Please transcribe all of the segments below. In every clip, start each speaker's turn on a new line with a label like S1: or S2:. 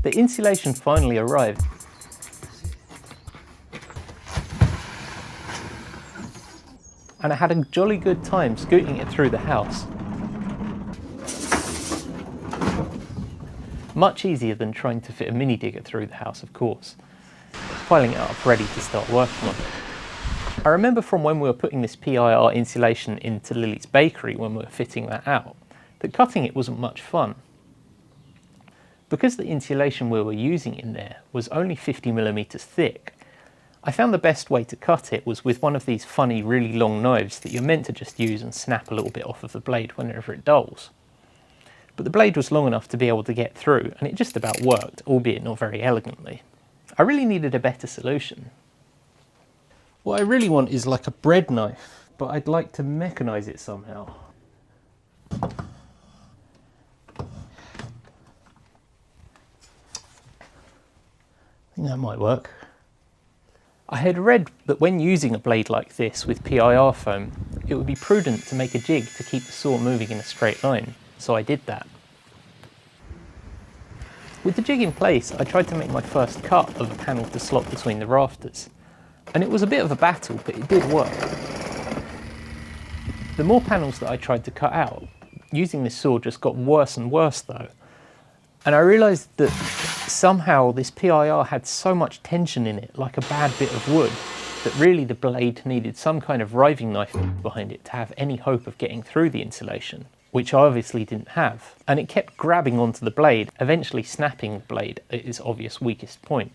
S1: The insulation finally arrived, and I had a jolly good time scooting it through the house. Much easier than trying to fit a mini digger through the house, of course. Piling it up ready to start working on it. I remember from when we were putting this PIR insulation into Lily's bakery when we were fitting that out, that cutting it wasn't much fun. Because the insulation we were using in there was only 50mm thick, I found the best way to cut it was with one of these funny, really long knives that you're meant to just use and snap a little bit off of the blade whenever it dulls. But the blade was long enough to be able to get through, and it just about worked, albeit not very elegantly. I really needed a better solution. What I really want is like a bread knife, but I'd like to mechanise it somehow. I think that might work. I had read that when using a blade like this with PIR foam, it would be prudent to make a jig to keep the saw moving in a straight line, so I did that. With the jig in place, I tried to make my first cut of a panel to slot between the rafters, and it was a bit of a battle, but it did work. The more panels that I tried to cut out, using this saw just got worse and worse though, and I realised that somehow this PIR had so much tension in it, like a bad bit of wood, that really the blade needed some kind of riving knife behind it to have any hope of getting through the insulation, which I obviously didn't have, and it kept grabbing onto the blade, eventually snapping the blade at its obvious weakest point.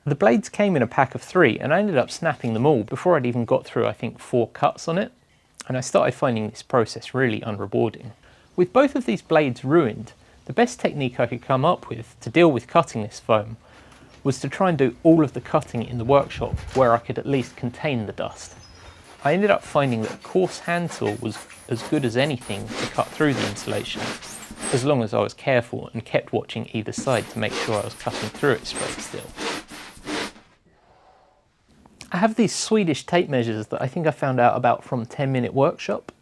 S1: The blades came in a pack of 3, and I ended up snapping them all before I'd even got through I think 4 cuts on it, and I started finding this process really unrewarding. With both of these blades ruined, the best technique I could come up with to deal with cutting this foam was to try and do all of the cutting in the workshop where I could at least contain the dust. I ended up finding that a coarse hand tool was as good as anything to cut through the insulation, as long as I was careful and kept watching either side to make sure I was cutting through it straight still. I have these Swedish tape measures that I think I found out about from 10 Minute Workshop,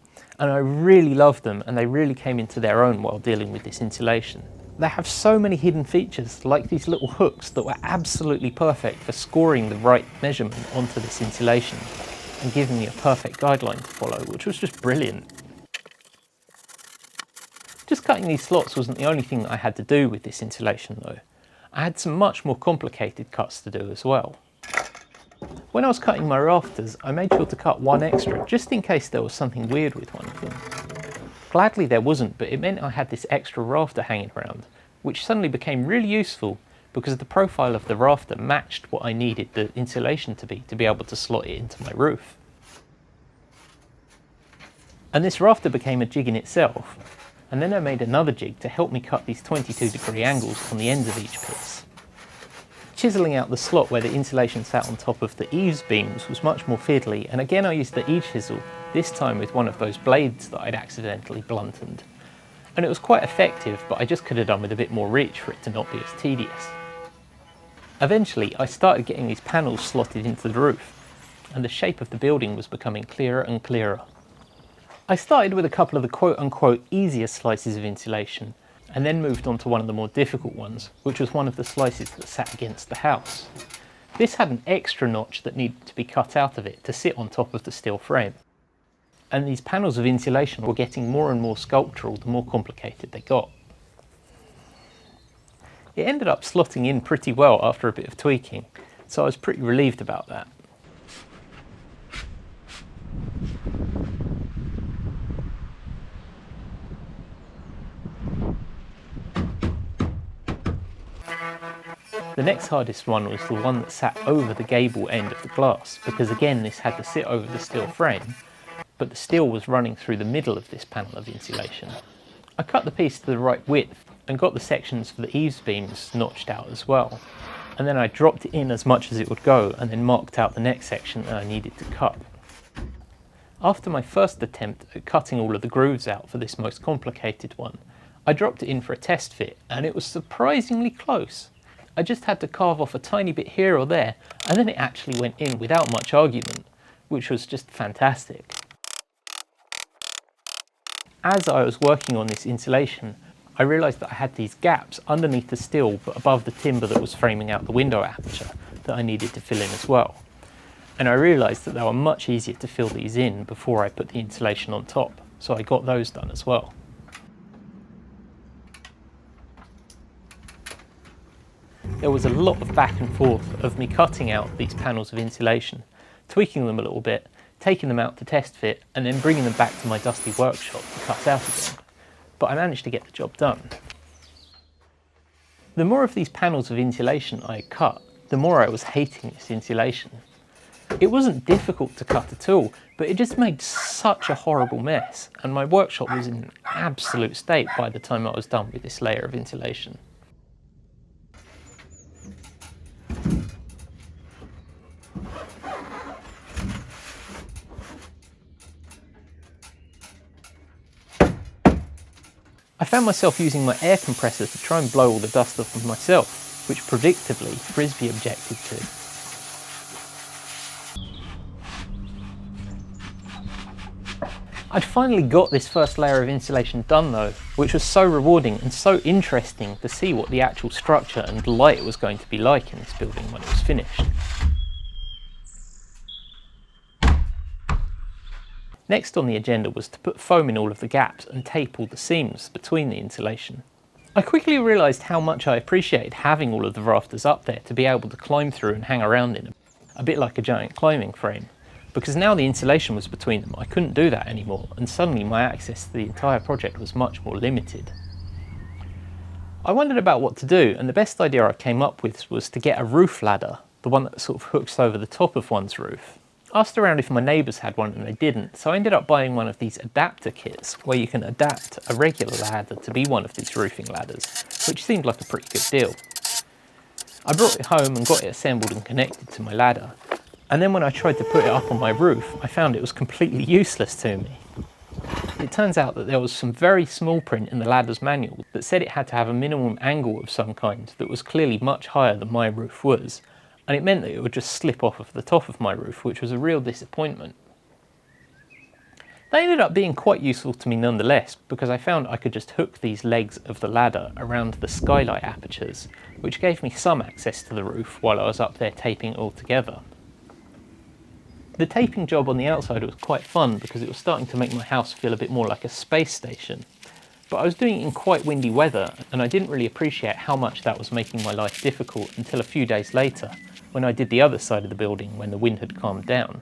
S1: and I really love them, and they really came into their own while dealing with this insulation. They have so many hidden features, like these little hooks that were absolutely perfect for scoring the right measurement onto this insulation and giving me a perfect guideline to follow, which was just brilliant. Just cutting these slots wasn't the only thing that I had to do with this insulation though. I had some much more complicated cuts to do as well. When I was cutting my rafters, I made sure to cut one extra, just in case there was something weird with one of them. Gladly there wasn't, but it meant I had this extra rafter hanging around, which suddenly became really useful because the profile of the rafter matched what I needed the insulation to be able to slot it into my roof. And this rafter became a jig in itself, and then I made another jig to help me cut these 22-degree angles on the ends of each piece. Chiselling out the slot where the insulation sat on top of the eaves beams was much more fiddly, and again I used the e-chisel, this time with one of those blades that I'd accidentally blunted. And it was quite effective, but I just could have done with a bit more reach for it to not be as tedious. Eventually I started getting these panels slotted into the roof, and the shape of the building was becoming clearer and clearer. I started with a couple of the quote-unquote easier slices of insulation, and then moved on to one of the more difficult ones, which was one of the slices that sat against the house. This had an extra notch that needed to be cut out of it to sit on top of the steel frame. And these panels of insulation were getting more and more sculptural the more complicated they got. It ended up slotting in pretty well after a bit of tweaking, so I was pretty relieved about that. The next hardest one was the one that sat over the gable end of the glass, because again this had to sit over the steel frame, but the steel was running through the middle of this panel of insulation. I cut the piece to the right width and got the sections for the eaves beams notched out as well, and then I dropped it in as much as it would go and then marked out the next section that I needed to cut. After my first attempt at cutting all of the grooves out for this most complicated one, I dropped it in for a test fit, and it was surprisingly close. I just had to carve off a tiny bit here or there, and then it actually went in without much argument, which was just fantastic. As I was working on this insulation, I realised that I had these gaps underneath the steel but above the timber that was framing out the window aperture that I needed to fill in as well. And I realised that they were much easier to fill these in before I put the insulation on top, so I got those done as well. There was a lot of back and forth of me cutting out these panels of insulation, tweaking them a little bit, taking them out to test fit, and then bringing them back to my dusty workshop to cut out again. But I managed to get the job done. The more of these panels of insulation I cut, the more I was hating this insulation. It wasn't difficult to cut at all, but it just made such a horrible mess, and my workshop was in an absolute state by the time I was done with this layer of insulation. I found myself using my air compressor to try and blow all the dust off of myself, which predictably Frisbee objected to. I'd finally got this first layer of insulation done though, which was so rewarding and so interesting to see what the actual structure and light was going to be like in this building when it was finished. Next on the agenda was to put foam in all of the gaps and tape all the seams between the insulation. I quickly realised how much I appreciated having all of the rafters up there to be able to climb through and hang around in, a bit like a giant climbing frame. Because now the insulation was between them, I couldn't do that anymore, and suddenly my access to the entire project was much more limited. I wondered about what to do, and the best idea I came up with was to get a roof ladder, the one that sort of hooks over the top of one's roof. I asked around if my neighbours had one and they didn't, so I ended up buying one of these adapter kits where you can adapt a regular ladder to be one of these roofing ladders, which seemed like a pretty good deal. I brought it home and got it assembled and connected to my ladder, and then when I tried to put it up on my roof, I found it was completely useless to me. It turns out that there was some very small print in the ladder's manual that said it had to have a minimum angle of some kind that was clearly much higher than my roof was, and it meant that it would just slip off of the top of my roof, which was a real disappointment. They ended up being quite useful to me nonetheless, because I found I could just hook these legs of the ladder around the skylight apertures, which gave me some access to the roof while I was up there taping it all together. The taping job on the outside was quite fun because it was starting to make my house feel a bit more like a space station. But I was doing it in quite windy weather, and I didn't really appreciate how much that was making my life difficult until a few days later, when I did the other side of the building when the wind had calmed down.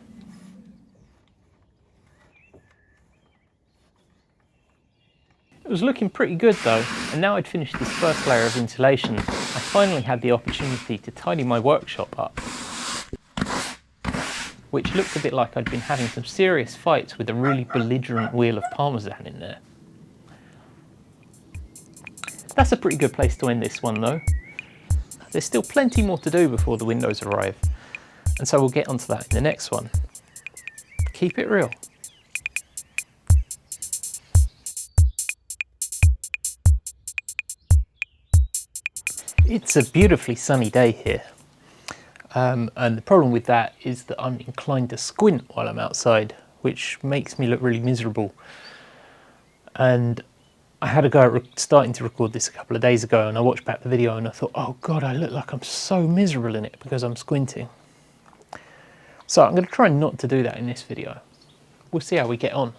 S1: It was looking pretty good though, and now I'd finished this first layer of insulation, I finally had the opportunity to tidy my workshop up, which looked a bit like I'd been having some serious fights with a really belligerent wheel of parmesan in there. That's a pretty good place to end this one though. There's still plenty more to do before the windows arrive, and so we'll get onto that in the next one. Keep it real. It's a beautifully sunny day here. And the problem with that is that I'm inclined to squint while I'm outside, which makes me look really miserable. And I had a go at starting to record this a couple of days ago, and I watched back the video and I thought, oh God, I look like I'm so miserable in it because I'm squinting. So I'm going to try not to do that in this video. We'll see how we get on.